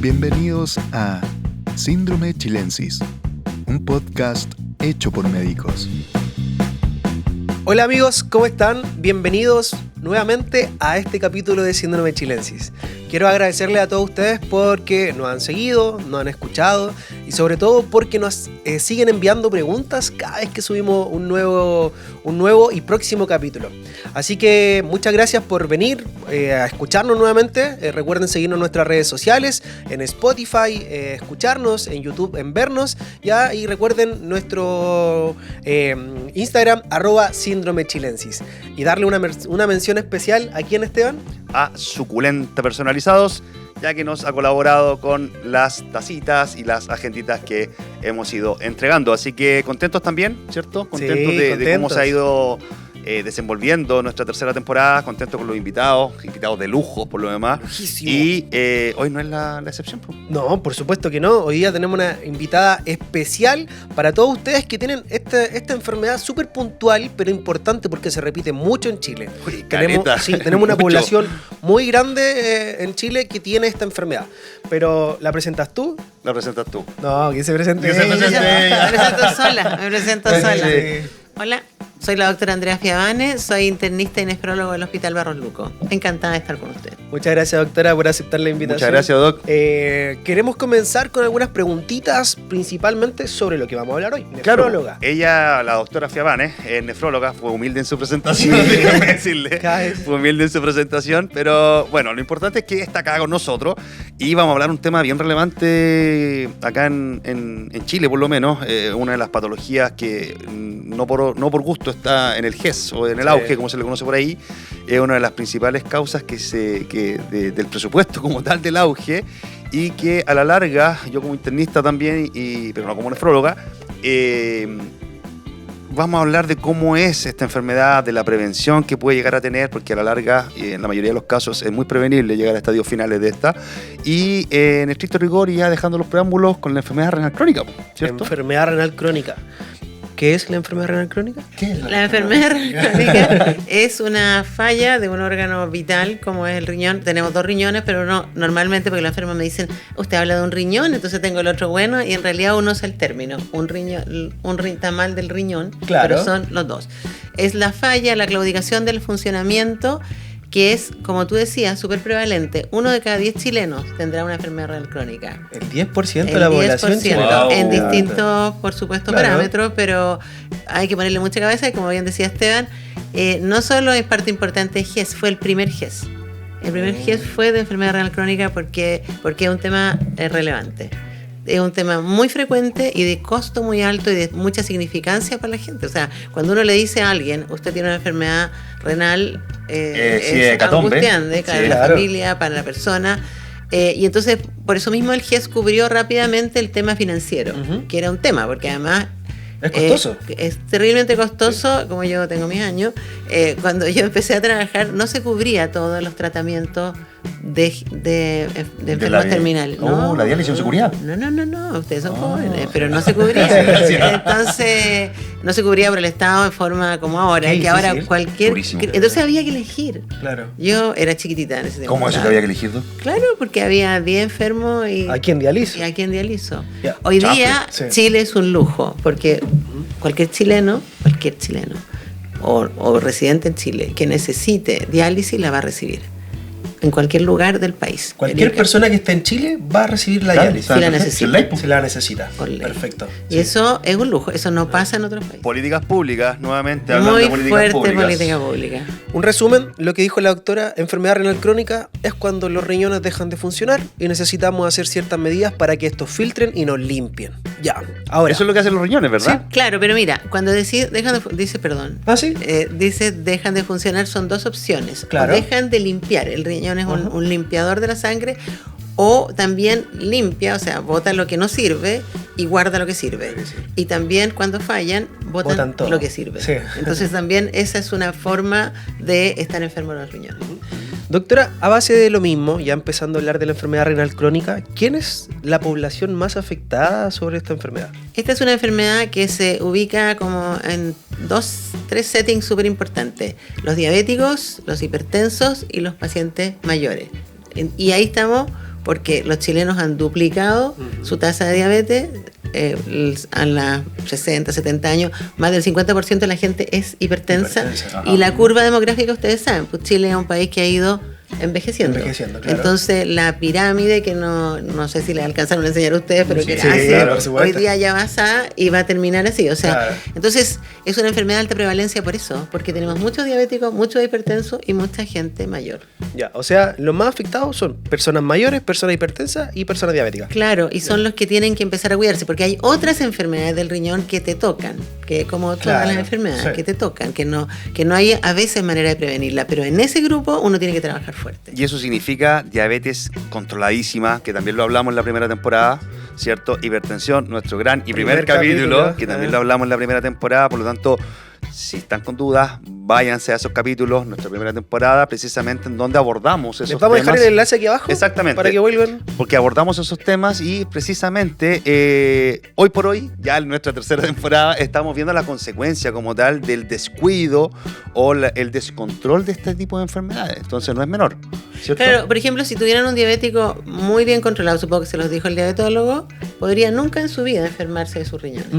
Bienvenidos a Síndrome Chilensis, un podcast hecho por médicos. Hola amigos, ¿cómo están? Bienvenidos nuevamente a este capítulo de Síndrome Chilensis. Quiero agradecerle a todos ustedes porque nos han seguido, nos han escuchado y sobre todo porque nos siguen enviando preguntas cada vez que subimos un nuevo y próximo capítulo. Así que muchas gracias por venir a escucharnos nuevamente. Recuerden seguirnos en nuestras redes sociales, en Spotify, escucharnos, en YouTube, en vernos. ¿Ya? Y recuerden nuestro Instagram, @síndromechilensis. Y darle una mención especial a quién, Esteban. A Suculenta Personalizados, ya que nos ha colaborado con las tacitas y las agentitas que hemos ido entregando. Así que contentos también, ¿cierto? Contentos, Sí, de cómo se ha ido desenvolviendo nuestra tercera temporada, contentos con los invitados de lujo por lo demás. Lujísimo. Y hoy no es la excepción, pues. No, por supuesto que no. Hoy día tenemos una invitada especial para todos ustedes que tienen esta enfermedad súper puntual, pero importante porque se repite mucho en Chile. Uy, Tenemos una mucho. población muy grande en Chile que tiene esta enfermedad. Pero, ¿la presentas tú? La presentas tú. No, que se presente. Me presento sola. Sí. Hola, soy la doctora Andrea Fiabane, soy internista y nefrólogo del Hospital Barros Luco. Encantada de estar con usted. Muchas gracias, doctora, por aceptar la invitación. Muchas gracias, Doc. Queremos comenzar con algunas preguntitas, principalmente sobre lo que vamos a hablar hoy. Nefróloga. Claro, ella, la doctora Fiabane, es nefróloga, fue humilde en su presentación, déjame decirle. Fue humilde en su presentación, pero bueno, lo importante es que está acá con nosotros y vamos a hablar un tema bien relevante acá en Chile, por lo menos, una de las patologías que no por gusto está en el GES o en el auge, como se le conoce por ahí, es una de las principales causas del presupuesto como tal del auge, y que a la larga, yo como internista también, pero no como nefróloga, vamos a hablar de cómo es esta enfermedad, de la prevención que puede llegar a tener, porque a la larga, en la mayoría de los casos, es muy prevenible llegar a estadios finales de esta. Y en estricto rigor, y ya dejando los preámbulos, con la enfermedad renal crónica, ¿cierto? Enfermedad renal crónica. ¿Qué es la enfermedad renal crónica? La enfermedad renal crónica es una falla de un órgano vital como es el riñón. Tenemos 2 riñones, pero no normalmente, porque los enfermos me dicen, usted habla de un riñón, entonces tengo el otro bueno, y en realidad uno es el término, está mal del riñón, claro, pero son los 2. Es la falla, la claudicación del funcionamiento, que es, como tú decías, súper prevalente. 1 de cada 10 chilenos tendrá una enfermedad renal crónica. El 10% de la población chilena. Wow. En distintos, por supuesto, Claro, parámetros, pero hay que ponerle mucha cabeza, y como bien decía Esteban, no solo es parte importante de GES, fue el primer GES. El primer GES fue de enfermedad renal crónica porque es un tema relevante. Es un tema muy frecuente y de costo muy alto y de mucha significancia para la gente. O sea, cuando uno le dice a alguien, usted tiene una enfermedad renal, es angustiante para la familia, para la persona. Y entonces, por eso mismo el GES cubrió rápidamente el tema financiero, que era un tema, porque además Es costoso. es terriblemente costoso, como yo tengo mis años. Cuando yo empecé a trabajar, no se cubría todos los tratamientos de enfermos terminales. ¿La diálisis no se cubría? No, ustedes son jóvenes, pero no se cubría. Entonces, no se cubría por el Estado de forma como ahora, que ahora cualquier... Durísimo. Entonces había que elegir. Claro. Yo era chiquitita en ese tiempo. ¿Cómo eso que había que elegir? Claro, porque había 10 enfermos y... ¿A quién dializo? ¿Y a quién dializo? Ya. Hoy día Sí. Chile es un lujo, porque cualquier chileno o residente en Chile que necesite diálisis la va a recibir en cualquier lugar del país. Cualquier persona que esté en Chile va a recibir la Claro, diálisis. si la necesita. Si la necesita. Por ley. Perfecto. Y eso es un lujo, eso no pasa en otros países. Políticas públicas, nuevamente hablando Muy de políticas fuerte públicas. política pública. Un resumen, lo que dijo la doctora, enfermedad renal crónica es cuando los riñones dejan de funcionar y necesitamos hacer ciertas medidas para que estos filtren y nos limpien. Ya, ahora. Eso es lo que hacen los riñones, ¿verdad? Claro, pero mira, cuando dice dejan de funcionar, son 2 opciones. Claro. O dejan de limpiar, el riñón es un limpiador de la sangre, o también limpia, o sea, bota lo que no sirve y guarda lo que sirve. Sí. Y también cuando fallan, botan todo lo que sirve. Sí. Entonces también esa es una forma de estar enfermo de los riñones. Doctora, a base de lo mismo, ya empezando a hablar de la enfermedad renal crónica, ¿quién es la población más afectada sobre esta enfermedad? Esta es una enfermedad que se ubica como en 3 settings súper importantes: los diabéticos, los hipertensos y los pacientes mayores. Y ahí estamos porque los chilenos han duplicado su tasa de diabetes. A los 60, 70 años, más del 50% de la gente es hipertensa. Y la curva demográfica, ustedes saben, pues Chile es un país que ha ido envejeciendo. Claro. Entonces la pirámide, que no sé si le alcanzaron a enseñar a ustedes, pero que hoy día ya va y va a terminar así. O sea, entonces es una enfermedad de alta prevalencia por eso, porque tenemos muchos diabéticos, muchos hipertensos y mucha gente mayor. Ya, o sea, los más afectados son personas mayores, personas hipertensas y personas diabéticas. Claro, y son los que tienen que empezar a cuidarse, porque hay otras enfermedades del riñón que te tocan, que como todas las enfermedades que te tocan, que no hay a veces manera de prevenirla, pero en ese grupo uno tiene que trabajar fuerte. Y eso significa diabetes controladísima, que también lo hablamos en la primera temporada, ¿cierto? Hipertensión, nuestro gran y primer capítulo, que también lo hablamos en la primera temporada, por lo tanto, si están con dudas, váyanse a esos capítulos, nuestra primera temporada, precisamente en donde abordamos esos temas. Vamos a dejar el enlace aquí abajo. Exactamente. Para que vuelvan. Porque abordamos esos temas y precisamente hoy por hoy, ya en nuestra tercera temporada, estamos viendo la consecuencia como tal del descuido o el descontrol de este tipo de enfermedades. Entonces no es menor, ¿cierto? Claro, por ejemplo, si tuvieran un diabético muy bien controlado, supongo que se los dijo el diabetólogo, podría nunca en su vida enfermarse de sus riñones.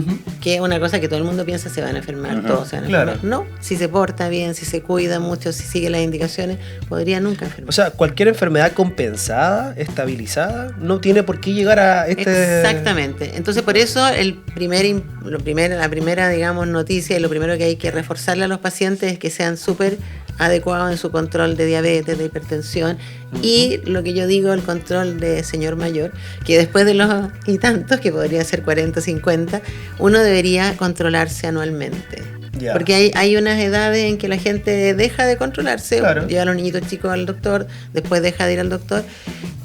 Que es una cosa que todo el mundo piensa, se van a enfermar, todos se van a enfermar. No, si se porta bien, si se cuida mucho, si sigue las indicaciones, podría nunca enfermar. O sea, cualquier enfermedad compensada, estabilizada, no tiene por qué llegar a este... Exactamente. Entonces, por eso la primera, digamos, noticia y lo primero que hay que reforzarle a los pacientes es que sean súper adecuados en su control de diabetes, de hipertensión y lo que yo digo, el control de señor mayor, que después de los y tantos, que podría ser 40, 50, uno debería controlarse anualmente. Ya. Porque hay unas edades en que la gente deja de controlarse, lleva a los niñitos chicos al doctor, después deja de ir al doctor,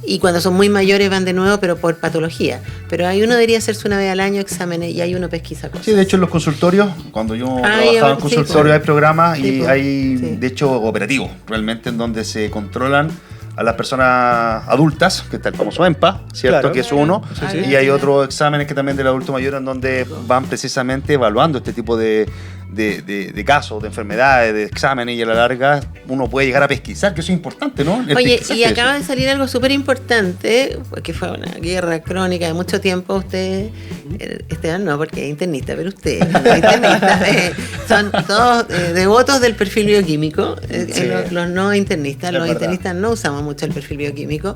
y cuando son muy mayores van de nuevo, pero por patología. Pero ahí uno debería hacerse una vez al año exámenes y ahí uno pesquisa cosas. Sí, de hecho en los consultorios, cuando yo trabajaba en consultorio, hay programas y hay, de hecho, operativos, realmente en donde se controlan a las personas adultas, que está el famoso EMPA, ¿cierto? Que es uno, y hay otros exámenes que también del adulto mayor en donde van precisamente evaluando este tipo de casos, de enfermedades, de exámenes, y a la larga uno puede llegar a pesquisar, que eso es importante, ¿no? Oye, y acaba de salir algo súper importante, que fue una guerra crónica de mucho tiempo. Usted, Esteban no, porque es internista, pero usted, no internista, son todos devotos del perfil bioquímico, los no internistas. Los internistas no usamos mucho el perfil bioquímico.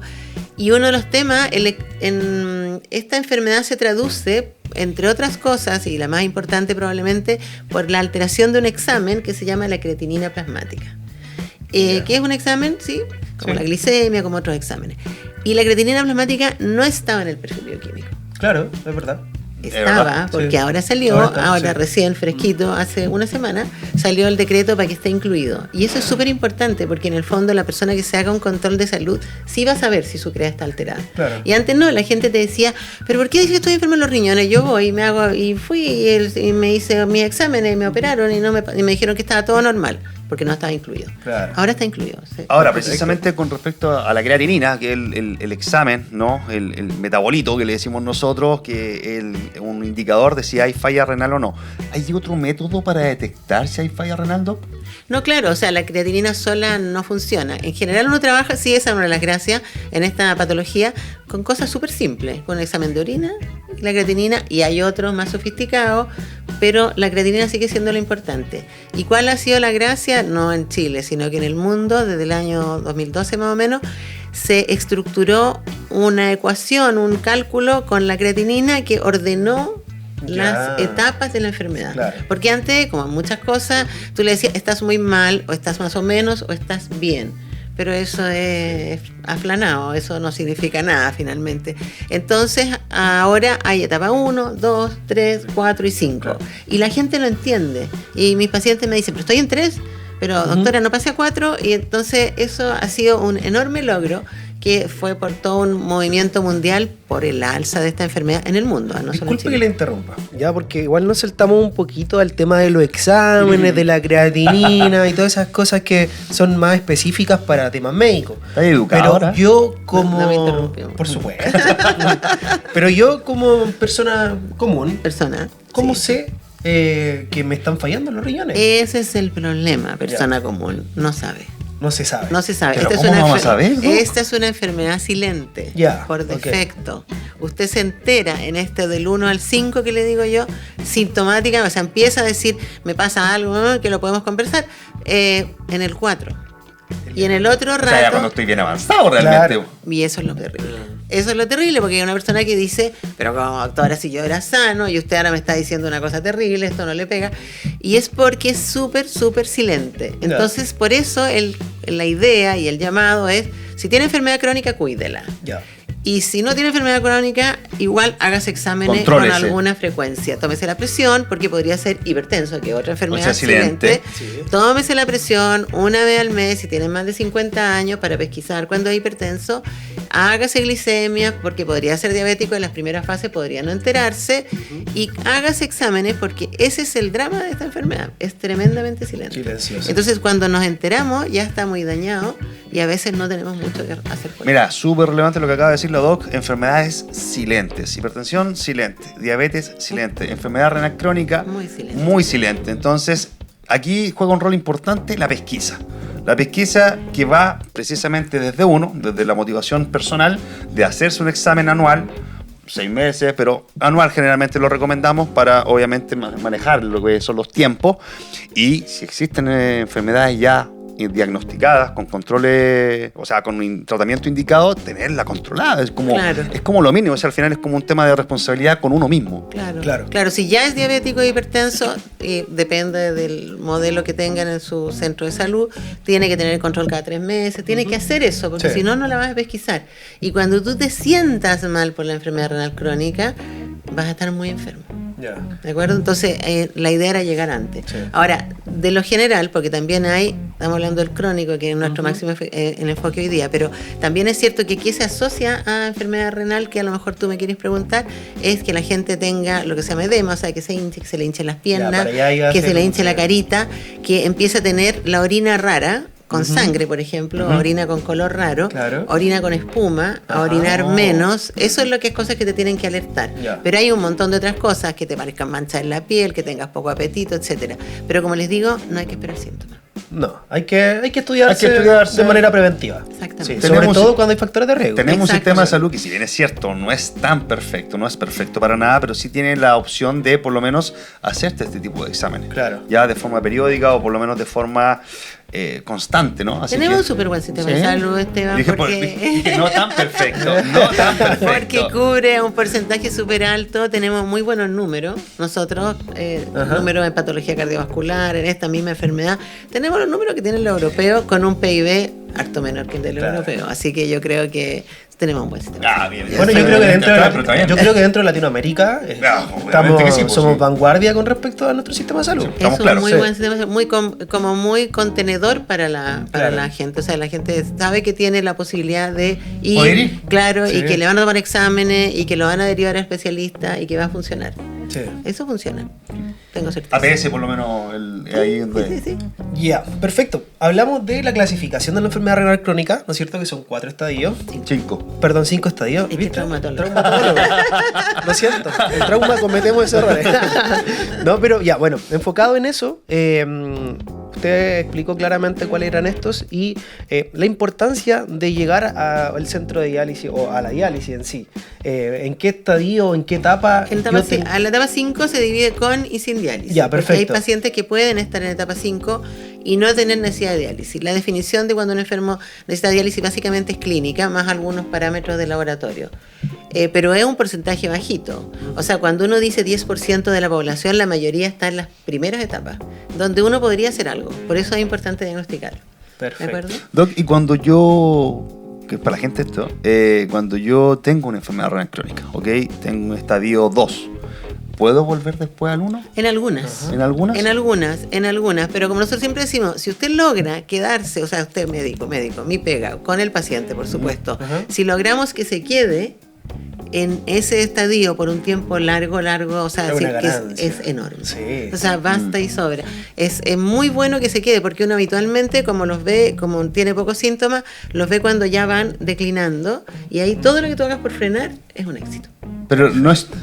Y uno de los temas, en esta enfermedad se traduce, entre otras cosas, y la más importante probablemente, por la alteración de un examen que se llama la creatinina plasmática. Que es un examen, como la glicemia, como otros exámenes. Y la creatinina plasmática no estaba en el perfil bioquímico. Claro, es verdad. Estaba, porque ahora salió, recién fresquito, hace una semana, salió el decreto para que esté incluido. Y eso es súper importante, porque en el fondo la persona que se haga un control de salud sí va a saber si su CREA está alterada. Claro. Y antes no, la gente te decía, ¿pero por qué dices que estoy enfermo en los riñones? Yo voy y fui y me hice mis exámenes y me operaron y me dijeron que estaba todo normal, porque no estaba incluido. Claro. Ahora está incluido. Sí. Ahora, precisamente con respecto a la creatinina, que es el examen, ¿no? El metabolito que le decimos nosotros, que es un indicador de si hay falla renal o no. ¿Hay otro método para detectar si hay falla renal, Doc? No, claro, o sea, la creatinina sola no funciona. En general uno trabaja, esa es una de las gracias en esta patología, con cosas súper simples, con el examen de orina, la creatinina, y hay otros más sofisticados, pero la creatinina sigue siendo lo importante. ¿Y cuál ha sido la gracia? No en Chile, sino que en el mundo, desde el año 2012 más o menos, se estructuró una ecuación, un cálculo con la creatinina que ordenó las etapas de la enfermedad. Claro. Porque antes, como muchas cosas, tú le decías, estás muy mal, o estás más o menos, o estás bien. Pero eso es aflanado, eso no significa nada finalmente. Entonces, ahora hay etapa 1, 2, 3, 4 y 5. Claro. Y la gente lo entiende. Y mis pacientes me dicen, pero estoy en 3, pero doctora, no pasé a 4. Y entonces eso ha sido un enorme logro, que fue por todo un movimiento mundial por el alza de esta enfermedad en el mundo. No Disculpe que le interrumpa, ya, porque igual nos saltamos un poquito al tema de los exámenes, de la creatinina y todas esas cosas que son más específicas para temas médicos. ¿Estás educado Pero ahora? yo como... No por supuesto. Pero yo como persona común, ¿cómo sé que me están fallando los riñones? Ese es el problema, persona común, no sabe. No se sabe. No se sabe. ¿Pero cómo vamos a saber? Esta es una enfermedad silente, por defecto. Usted se entera en este del 1 al 5 que le digo yo, sintomática, o sea, empieza a decir, me pasa algo, que lo podemos conversar, en el 4. Y en el otro rato... O sea, ya cuando estoy bien avanzado realmente. Claro. Y eso es lo terrible. Eso es lo terrible, porque hay una persona que dice, pero como doctora, si yo era sano y usted ahora me está diciendo una cosa terrible, esto no le pega. Y es porque es súper, súper silente. Entonces, por eso la idea y el llamado es, si tiene enfermedad crónica, cuídela. Ya. Y si no tiene enfermedad crónica, igual hágase exámenes Contrólese. con alguna frecuencia. Tómese la presión, porque podría ser hipertenso, que es otra enfermedad silente. Sí. Tómese la presión una vez al mes si tiene más de 50 años para pesquisar cuando es hipertenso. Hágase glicemia, porque podría ser diabético en las primeras fases, podría no enterarse. Y hágase exámenes, porque ese es el drama de esta enfermedad. Es tremendamente silente. Silencioso. Entonces, cuando nos enteramos, ya está muy dañado y a veces no tenemos mucho que hacer por Mira, súper relevante lo que acaba de decir la doc. Enfermedades silentes. Hipertensión, silente. Diabetes, silente. Enfermedad renal crónica, muy silente. Entonces, aquí juega un rol importante la pesquisa. La pesquisa que va precisamente desde la motivación personal de hacerse un examen anual, 6 meses, pero anual generalmente lo recomendamos para obviamente manejar lo que son los tiempos. Y si existen enfermedades ya diagnosticadas con controles, o sea, con un tratamiento indicado, tenerla controlada. Es como lo mínimo. O sea, al final es como un tema de responsabilidad con uno mismo. Claro, si ya es diabético e hipertenso, depende del modelo que tengan en su centro de salud, tiene que tener el control cada 3 meses, tiene que hacer eso, porque si no, no la vas a pesquisar. Y cuando tú te sientas mal por la enfermedad renal crónica, vas a estar muy enfermo. ¿De acuerdo? Entonces, la idea era llegar antes. Ahora, de lo general, porque también estamos hablando del crónico, que es nuestro máximo en enfoque hoy día, pero también es cierto que ¿qué se asocia a enfermedad renal? Que a lo mejor tú me quieres preguntar, es que la gente tenga lo que se llama edema, o sea, que se hinche, que se le hinchen las piernas, que se le hinche la carita, que empiece a tener la orina rara, con sangre, por ejemplo, orina con color raro, orina con espuma, a orinar menos. Eso es lo que es cosas que te tienen que alertar. Pero hay un montón de otras cosas, que te parezcan manchas en la piel, que tengas poco apetito, etcétera. Pero como les digo, no hay que esperar síntomas. No, hay que estudiarse de manera preventiva. Exactamente. Sí, sobre todo cuando hay factores de riesgo. Tenemos un sistema de salud que, si bien es cierto, no es tan perfecto, no es perfecto para nada, pero sí tiene la opción de por lo menos hacerte este tipo de exámenes. Ya de forma periódica o por lo menos de forma constante, ¿no? Así tenemos un súper buen sistema de salud, Esteban, dije, no tan perfecto, porque cubre un porcentaje súper alto, tenemos muy buenos números, nosotros, números en patología cardiovascular, en esta misma enfermedad, tenemos los números que tienen los europeos con un PIB harto menor que el del europeo, así que yo creo que tenemos un buen sistema. Bueno, yo creo que dentro de Latinoamérica somos vanguardia con respecto a nuestro sistema de salud. Es un muy buen sistema, muy contenedor para la gente. O sea, la gente sabe que tiene la posibilidad de ir? Claro, y que le van a tomar exámenes y que lo van a derivar a especialistas y que va a funcionar. Eso funciona. Tengo certeza. APS por lo menos ahí. Sí. Ya, perfecto. Hablamos de la clasificación de la enfermedad renal crónica, ¿no es cierto? Que son 4 estadios. 5 estadios. Es que traumatólogo. Lo siento, el trauma cometemos esos errores. No, pero ya, bueno, enfocado en eso, usted explicó claramente cuáles eran estos y la importancia de llegar al centro de diálisis o a la diálisis en sí. ¿En qué estadio, en qué etapa? A la etapa 5 se divide con y sin diálisis. Ya, perfecto. Porque hay pacientes que pueden estar en etapa 5 y no tener necesidad de diálisis. La definición de cuando un enfermo necesita diálisis básicamente es clínica, más algunos parámetros de laboratorio. Pero es un porcentaje bajito. O sea, cuando uno dice 10% de la población, la mayoría está en las primeras etapas, donde uno podría hacer algo. Por eso es importante diagnosticarlo. Perfecto. ¿De acuerdo? Doc, y cuando que para la gente esto, cuando yo tengo una enfermedad renal crónica, ¿ok? Tengo un estadio 2, ¿puedo volver después al 1? En algunas. ¿En algunas? En algunas. Pero como nosotros siempre decimos, si usted logra quedarse, o sea, usted médico, mi pega, con el paciente, por supuesto, si logramos que se quede en ese estadio por un tiempo largo, o sea, es enorme. Sí. O sea, basta y sobra. Es muy bueno que se quede, porque uno habitualmente, como los ve, como tiene pocos síntomas, los ve cuando ya van declinando, y ahí todo lo que tú hagas por frenar es un éxito. Pero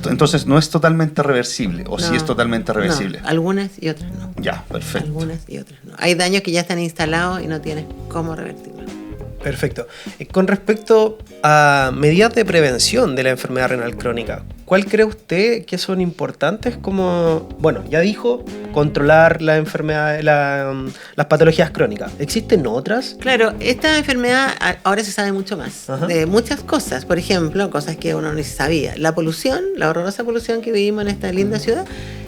entonces no es totalmente reversible, o sí es totalmente reversible. No, algunas y otras no. Ya, perfecto. Algunas y otras no. Hay daños que ya están instalados y no tienes cómo revertirlos. Perfecto. Con respecto a medidas de prevención de la enfermedad renal crónica, ¿cuál cree usted que son importantes como, bueno, ya dijo, controlar la enfermedad, las patologías crónicas? ¿Existen otras? Claro, esta enfermedad ahora se sabe mucho más. Ajá. De muchas cosas. Por ejemplo, cosas que uno no sabía. La polución, la horrorosa polución que vivimos en esta linda ciudad,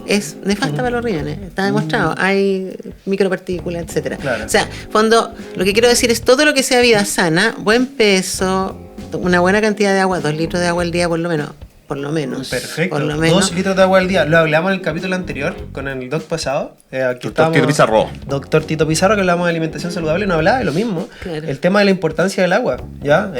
es nefasta para los riñones. Está demostrado. Hay micropartículas, etcétera. Claro. O sea, fondo, lo que quiero decir es todo lo que sea vida sana, buen peso, una buena cantidad de agua, 2 litros de agua al día por lo menos. Perfecto. Por lo menos. 2 litros de agua al día. Lo hablamos en el capítulo anterior con el doc pasado. Doctor Tito Pizarro. Doctor Tito Pizarro, que hablamos de alimentación saludable, no hablaba de lo mismo. Claro. El tema de la importancia del agua. ¿Ya?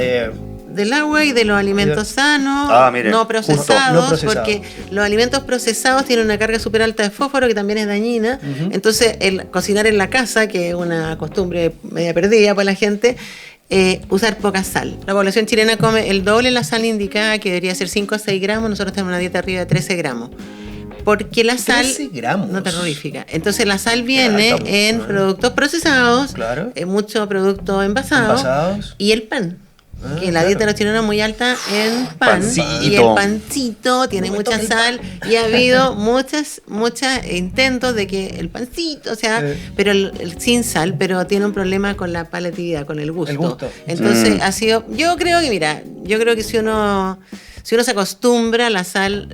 Del agua y de los alimentos sanos, mire, no procesados, no procesados. porque los alimentos procesados tienen una carga súper alta de fósforo que también es dañina. Entonces, el cocinar en la casa, que es una costumbre media perdida para la gente, usar poca sal. La población chilena come el doble de la sal indicada, que debería ser 5 a 6 gramos. Nosotros tenemos una dieta arriba de 13 gramos. Porque la sal 13 gramos. no terrorífica. Entonces la sal viene alta, en productos procesados, Claro. mucho producto envasado y el pan. Que la dieta de los chilenos es muy alta en pan. Pancito. Y el pancito tiene mucha sal. Y ha habido muchos intentos de que el pancito, o sea, pero el sin sal, pero tiene un problema con la palatividad, con el gusto. El gusto. Entonces ha sido, yo creo que si uno se acostumbra a la sal,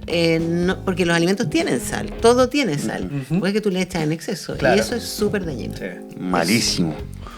porque los alimentos tienen sal, todo tiene sal, puede que tú le echas en exceso. Claro. Y eso es súper dañino. Sí. Malísimo.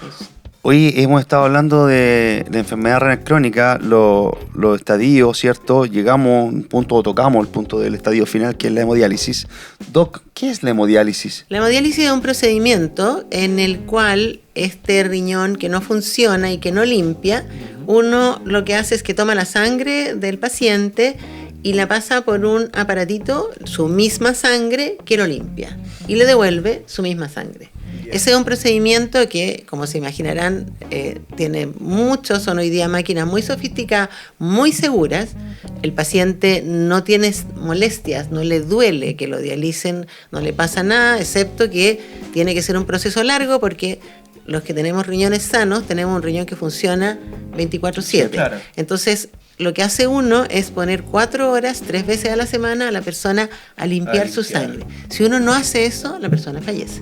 Eso. Hoy hemos estado hablando de enfermedad renal crónica, los estadios, ¿cierto? Llegamos a un punto, o tocamos el punto del estadio final, que es la hemodiálisis. Doc, ¿qué es la hemodiálisis? La hemodiálisis es un procedimiento en el cual este riñón que no funciona y que no limpia, uno lo que hace es que toma la sangre del paciente y la pasa por un aparatito, su misma sangre, que lo limpia, y le devuelve su misma sangre. Ese es un procedimiento que, como se imaginarán, tiene muchos, son hoy día máquinas muy sofisticadas, muy seguras. El paciente no tiene molestias, no le duele que lo dialicen, no le pasa nada, excepto que tiene que ser un proceso largo porque los que tenemos riñones sanos, tenemos un riñón que funciona 24/7. Sí, claro. Entonces, lo que hace uno es poner 4 horas, 3 veces a la semana a la persona a limpiar su sangre. Si uno no hace eso, la persona fallece.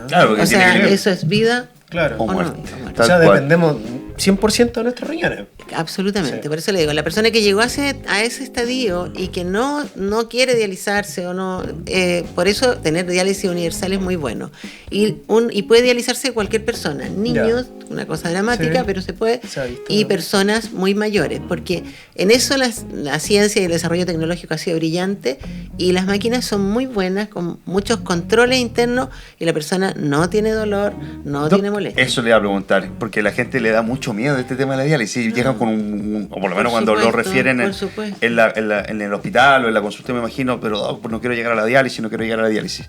Claro, O sea, eso es vida Claro. o o muerte. no. O muerte. O sea, Tal cual. dependemos 100% de nuestros riñones. Absolutamente, Sí. por eso le digo, la persona que llegó a ese estadio y que no quiere dializarse o no, por eso tener diálisis universal es muy bueno. Y puede dializarse cualquier persona, niños, una cosa dramática, Sí. pero se puede, Se ha visto, y ¿no? personas muy mayores, porque en eso la ciencia y el desarrollo tecnológico ha sido brillante y las máquinas son muy buenas, con muchos controles internos y la persona no tiene dolor, no tiene molestia. Eso le iba a preguntar, porque la gente le da mucho miedo a este tema de la diálisis. Llegan con o por lo menos cuando lo supuesto, refieren por supuesto. en el hospital o en la consulta, me imagino, pero no quiero llegar a la diálisis, no quiero llegar a la diálisis.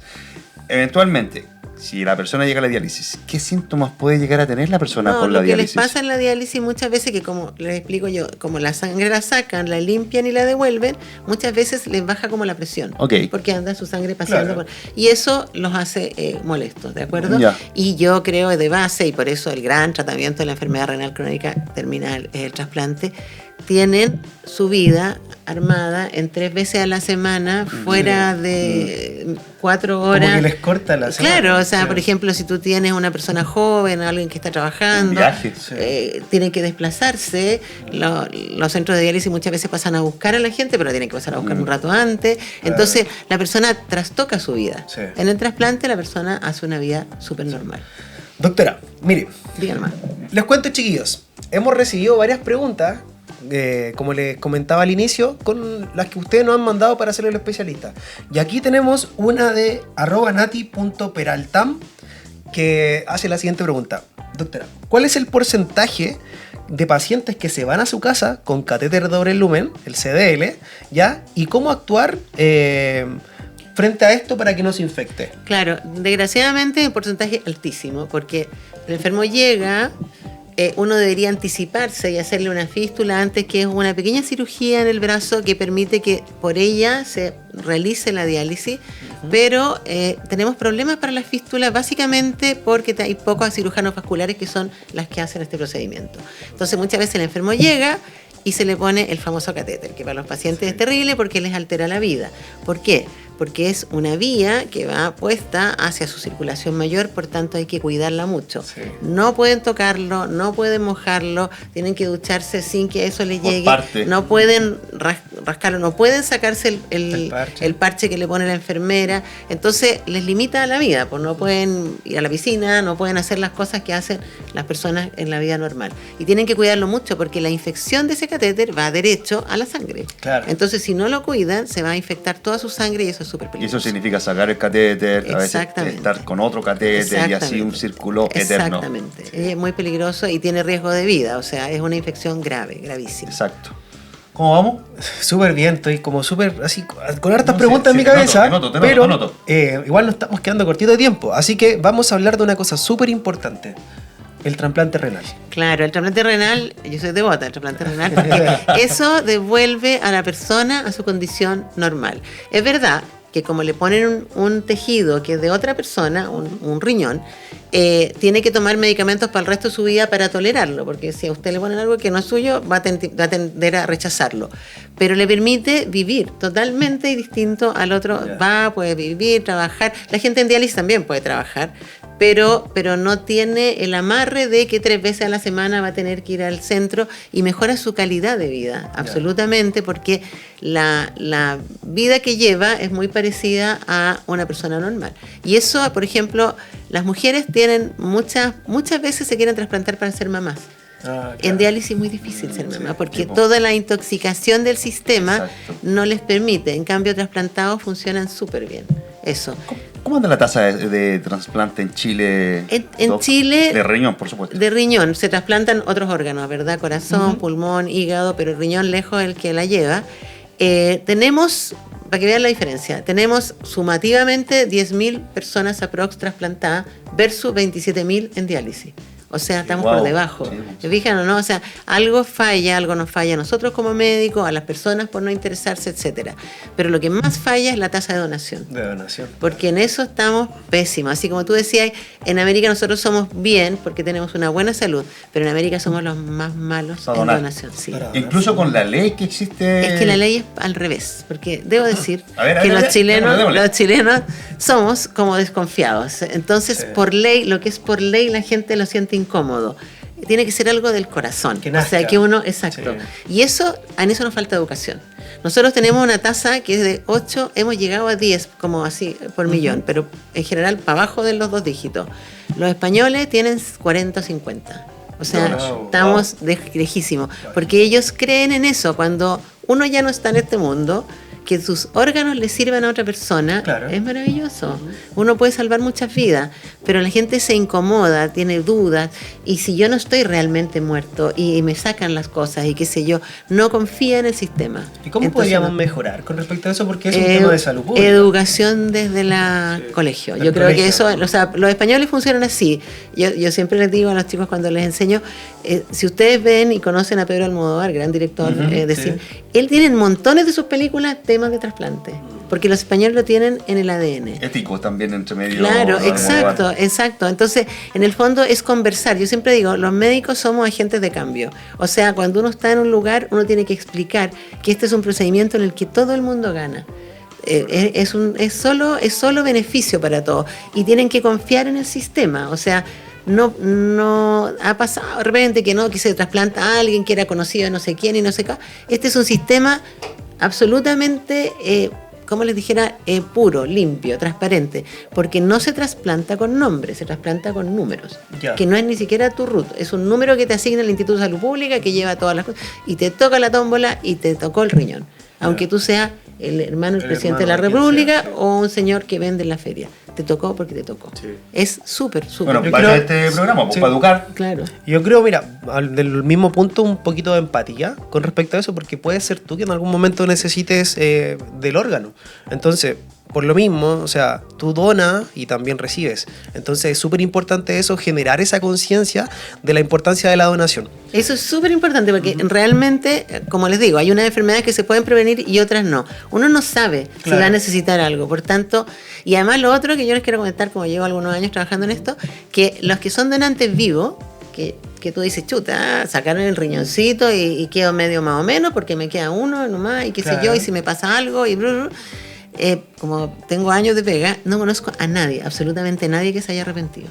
Eventualmente, si la persona llega a la diálisis, ¿qué síntomas puede llegar a tener la persona No, con la lo que les diálisis? pasa en la diálisis muchas veces, que como les explico yo, como la sangre la sacan, la limpian y la devuelven, muchas veces les baja como la presión. Ok. Porque anda su sangre paseando. Claro. Y eso los hace molestos, ¿de acuerdo? Ya. Y yo creo de base, y por eso el gran tratamiento de la enfermedad renal crónica terminal es el trasplante, tienen su vida armada en 3 veces a la semana, fuera de 4 horas. Como que les corta la semana. Claro, o sea, Claro. por ejemplo, si tú tienes una persona joven, alguien que está trabajando, Un viaje. tienen que desplazarse. Los centros de diálisis muchas veces pasan a buscar a la gente, pero tienen que pasar a buscar un rato antes. Entonces, la persona trastoca su vida. Sí. En el trasplante, la persona hace una vida súper normal. Doctora, mire, Díganme más. les cuento, chiquillos. Hemos recibido varias preguntas, como les comentaba al inicio, con las que ustedes nos han mandado para hacerle el especialista. Y aquí tenemos una de @nati.peraltam, que hace la siguiente pregunta. Doctora, ¿cuál es el porcentaje de pacientes que se van a su casa con catéter de doble lumen, el CDL, ya? ¿Y cómo actuar frente a esto para que no se infecte? Claro, desgraciadamente es un porcentaje altísimo, porque el enfermo llega, uno debería anticiparse y hacerle una fístula antes, que es una pequeña cirugía en el brazo que permite que por ella se realice la diálisis, pero tenemos problemas para las fístulas básicamente porque hay pocos cirujanos vasculares que son las que hacen este procedimiento. Entonces muchas veces el enfermo llega y se le pone el famoso catéter, que para los pacientes es terrible porque les altera la vida. ¿Por qué? Porque es una vía que va puesta hacia su circulación mayor, por tanto hay que cuidarla mucho. Sí. No pueden tocarlo, no pueden mojarlo, tienen que ducharse sin que eso les llegue, no pueden rascarlo, no pueden sacarse el parche que le pone la enfermera, entonces les limita la vida, pues no pueden ir a la piscina, no pueden hacer las cosas que hacen las personas en la vida normal. Y tienen que cuidarlo mucho porque la infección de ese catéter va derecho a la sangre. Claro. Entonces si no lo cuidan, se va a infectar toda su sangre y eso es súper peligroso. Y eso significa sacar el catéter, a veces estar con otro catéter y así un círculo eterno. Exactamente. Es muy peligroso y tiene riesgo de vida, o sea, es una infección grave, gravísima. Exacto. ¿Cómo vamos? Súper bien, estoy como súper así, con hartas preguntas en mi cabeza, pero igual nos estamos quedando cortito de tiempo, así que vamos a hablar de una cosa súper importante. El trasplante renal. Claro, el trasplante renal, yo soy devota del trasplante renal, porque eso devuelve a la persona a su condición normal. Es verdad que como le ponen un tejido que es de otra persona, un riñón, tiene que tomar medicamentos para el resto de su vida para tolerarlo, porque si a usted le ponen algo que no es suyo, va a tender a rechazarlo. Pero le permite vivir totalmente distinto al otro. Puede vivir, trabajar. La gente en diálisis también puede trabajar, pero no tiene el amarre de que 3 veces a la semana va a tener que ir al centro, y mejora su calidad de vida, absolutamente, porque la vida que lleva es muy parecida a una persona normal. Y eso, por ejemplo, las mujeres tienen muchas veces se quieren trasplantar para ser mamás. Claro. En diálisis es muy difícil ser mamá, porque toda la intoxicación del sistema no les permite. En cambio, trasplantados funcionan súper bien. Eso. ¿Cómo anda la tasa de trasplante en Chile? En Chile... De riñón, por supuesto. De riñón. Se trasplantan otros órganos, ¿verdad? Corazón, pulmón, hígado, pero el riñón lejos es el que la lleva. Tenemos, para que vean la diferencia, tenemos sumativamente 10.000 personas aprox trasplantadas versus 27.000 en diálisis. O sea, estamos por debajo. ¿Se fijan o no? O sea, algo nos falla a nosotros como médicos, a las personas por no interesarse, etcétera. Pero lo que más falla es la tasa de donación. Porque en eso estamos pésimos. Así como tú decías, en América nosotros somos bien porque tenemos una buena salud, pero en América somos los más malos en donación. Sí. Incluso con la ley que existe... Es que la ley es al revés, porque debo decir que los chilenos somos como desconfiados. Entonces, por ley, lo que es por ley, la gente lo siente incómodo. Tiene que ser algo del corazón. O sea, que uno... Exacto. Sí. Y en eso nos falta educación. Nosotros tenemos una tasa que es de 8, hemos llegado a 10, como así, por millón, pero en general para abajo de los 2 dígitos. Los españoles tienen 40 o 50. O sea, estamos lejísimos. Porque ellos creen en eso. Cuando uno ya no está en este mundo, que sus órganos le sirvan a otra persona, es maravilloso. Uno puede salvar muchas vidas, pero la gente se incomoda, tiene dudas, y si yo no estoy realmente muerto y me sacan las cosas y qué sé yo, no confía en el sistema. ¿Y cómo podríamos mejorar con respecto a eso? Porque es un tema de salud pública. Educación desde el colegio. Yo creo que eso, o sea, los españoles funcionan así. Yo siempre les digo a los chicos cuando les enseño, si ustedes ven y conocen a Pedro Almodóvar, gran director de cine, él tiene en montones de sus películas temas de trasplante, porque los españoles lo tienen en el ADN. Ético también entre medio. Claro, exacto. Entonces, en el fondo es conversar. Yo siempre digo, los médicos somos agentes de cambio. O sea, cuando uno está en un lugar, uno tiene que explicar que este es un procedimiento en el que todo el mundo gana. Es solo beneficio para todos. Y tienen que confiar en el sistema. O sea, no ha pasado de repente que se trasplanta a alguien que era conocido de no sé quién y no sé qué. Este es un sistema absolutamente, como les dijera, puro, limpio, transparente, porque no se trasplanta con nombres, se trasplanta con números, que no es ni siquiera tu RUT, es un número que te asigna el Instituto de Salud Pública, que lleva todas las cosas, y te toca la tómbola y te tocó el riñón, aunque tú seas el hermano del presidente de la República o un señor que vende en la feria. Te tocó porque te tocó. Sí. Es súper. Bueno, para este programa, para educar. Claro. Yo creo, mira, del mismo punto, un poquito de empatía con respecto a eso, porque puede ser tú que en algún momento necesites del órgano. Entonces, por lo mismo, o sea, tú donas y también recibes. Entonces es súper importante eso, generar esa conciencia de la importancia de la donación. Eso es súper importante porque realmente, como les digo, hay unas enfermedades que se pueden prevenir y otras no. Uno no sabe si va a necesitar algo. Por tanto, y además lo otro que yo les quiero comentar, como llevo algunos años trabajando en esto, que los que son donantes vivos, que tú dices, chuta, sacaron el riñoncito y quedo medio más o menos porque me queda uno nomás y qué sé yo, y si me pasa algo y como tengo años de pega, no conozco a nadie, absolutamente nadie que se haya arrepentido.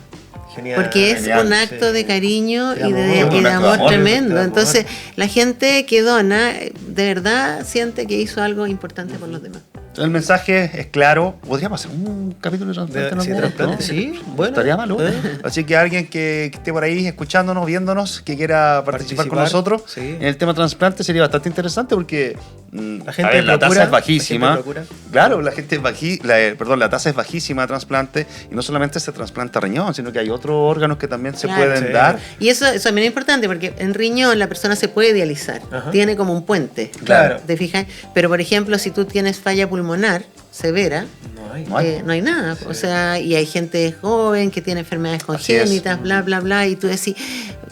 Genial, porque es un acto de cariño y de amor tremendo. Entonces, la gente que dona, de verdad siente que hizo algo importante por los demás. El mensaje es claro. Podríamos hacer un capítulo de trasplante, sí, bueno. Estaría malo. Así que alguien que esté por ahí escuchándonos, viéndonos, que quiera participar con nosotros en el tema trasplante sería bastante interesante porque la tasa es bajísima. Claro, la tasa es bajísima de trasplante y no solamente se trasplanta riñón, sino que hay otros órganos que también se pueden dar. Y eso también es importante porque en riñón la persona se puede dializar. Tiene como un puente. Claro. ¿Te fijas? Pero por ejemplo, si tú tienes falla pulmonar severa, no hay nada. O sea, y hay gente joven que tiene enfermedades congénitas, bla, bla, bla, y tú decís,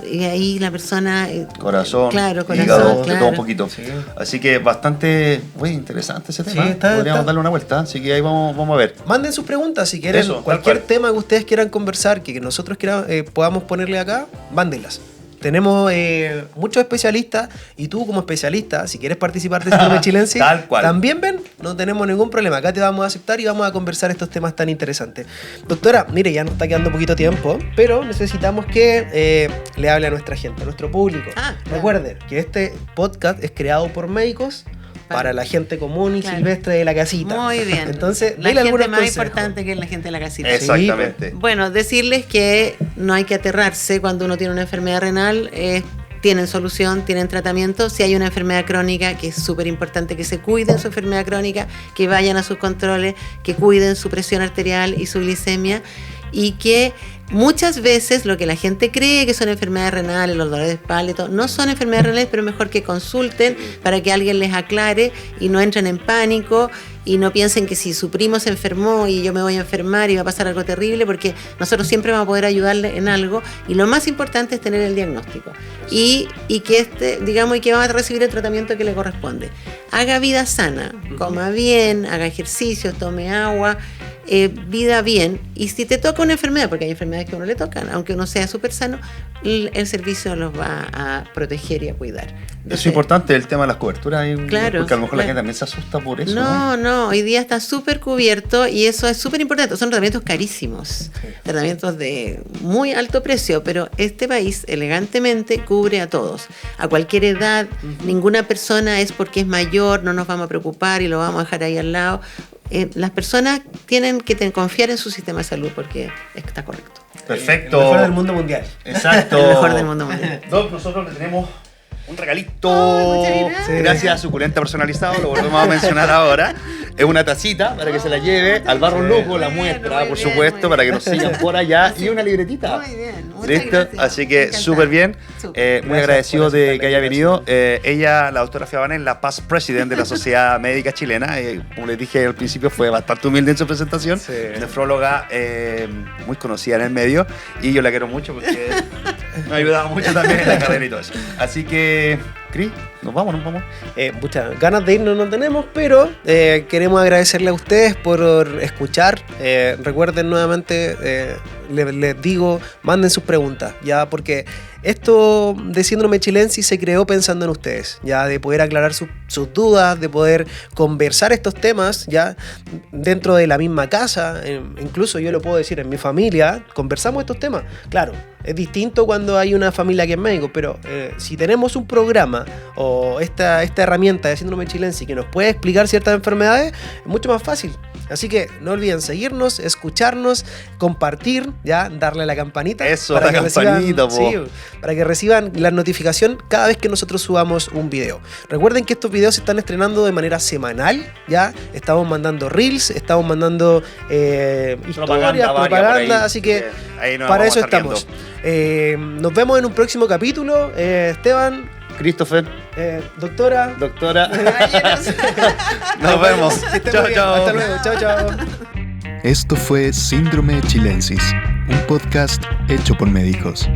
y ahí la persona... corazón, hígado, todo un poquito. Sí. Así que bastante interesante ese tema. Podríamos darle una vuelta, así que ahí vamos a ver. Manden sus preguntas si quieren. Cualquier tema que ustedes quieran conversar, que nosotros podamos ponerle acá, mándenlas. Tenemos muchos especialistas y tú como especialista, si quieres participar de Síndrome Chilensis, también no tenemos ningún problema. Acá te vamos a aceptar y vamos a conversar estos temas tan interesantes. Doctora, mire, ya nos está quedando poquito tiempo, pero necesitamos que le hable a nuestra gente, a nuestro público. Recuerden que este podcast es creado por médicos para la gente común y silvestre de la casita. Muy bien. Entonces, la gente más importante que es la gente de la casita. Exactamente. Sí. Bueno, decirles que no hay que aterrarse cuando uno tiene una enfermedad renal. Tienen solución, tienen tratamiento. Si hay una enfermedad crónica, que es súper importante que se cuiden su enfermedad crónica, que vayan a sus controles, que cuiden su presión arterial y su glicemia, y que muchas veces lo que la gente cree que son enfermedades renales, los dolores de espalda y todo, no son enfermedades renales, pero mejor que consulten para que alguien les aclare y no entren en pánico y no piensen que si su primo se enfermó y yo me voy a enfermar y va a pasar algo terrible, porque nosotros siempre vamos a poder ayudarle en algo, y lo más importante es tener el diagnóstico y que y que va a recibir el tratamiento que le corresponde. Haga vida sana, coma bien, haga ejercicios, tome agua, vida bien, y si te toca una enfermedad, porque hay enfermedades que a uno le tocan, aunque uno sea súper sano, el servicio los va a proteger y a cuidar. Entonces, es importante el tema de las coberturas, claro, porque a lo mejor la gente también se asusta por eso. No, hoy día está súper cubierto y eso es súper importante. Son tratamientos carísimos, tratamientos de muy alto precio, pero este país elegantemente cubre a todos, a cualquier edad. Ninguna persona es porque es mayor, no nos vamos a preocupar y lo vamos a dejar ahí al lado. Las personas tienen que confiar en su sistema de salud porque está correcto. Perfecto. El mejor del mundo mundial. Exacto. El mejor del mundo mundial. Doc, nosotros le tenemos un regalito. Gracias a Suculenta Personalizado, lo volvemos a mencionar ahora. Es una tacita para que se la lleve al Barro Luco, la muestra, por supuesto, para que nos sigan por allá, y una libretita. Muy bien, muchas ¿listo? gracias. Así que súper bien. Muy agradecido de que haya venido. Ella, la doctora Fiabana, es la past president de la Sociedad Médica Chilena. Como les dije al principio, fue bastante humilde en su presentación. Nefróloga muy conocida en el medio. Y yo la quiero mucho porque me ha ayudado mucho también en la carrera y todo eso. Así que, Cris, nos vamos. Muchas ganas de irnos no tenemos, pero queremos agradecerle a ustedes por escuchar. Recuerden nuevamente, les digo, manden sus preguntas, ya, porque esto de Síndrome Chilensis se creó pensando en ustedes, ya, de poder aclarar sus dudas, de poder conversar estos temas, ya, dentro de la misma casa. Incluso yo lo puedo decir, en mi familia conversamos estos temas. Claro, es distinto cuando hay una familia que es médico, pero si tenemos un programa o esta herramienta de Síndrome Chilensis que nos puede explicar ciertas enfermedades, es mucho más fácil. Así que no olviden seguirnos, escucharnos, compartir, ya, darle a la campanita. Eso, para la campanita, para que reciban la notificación cada vez que nosotros subamos un video. Recuerden que estos videos se están estrenando de manera semanal, ya. Estamos mandando reels, estamos mandando historias, propaganda, así que para eso estamos. Nos vemos en un próximo capítulo. Esteban, Christopher, Doctora. nos vemos. Que esté Chao, muy bien. chao. Hasta luego. Chao, chao. Esto fue Síndrome Chilensis, un podcast hecho por médicos.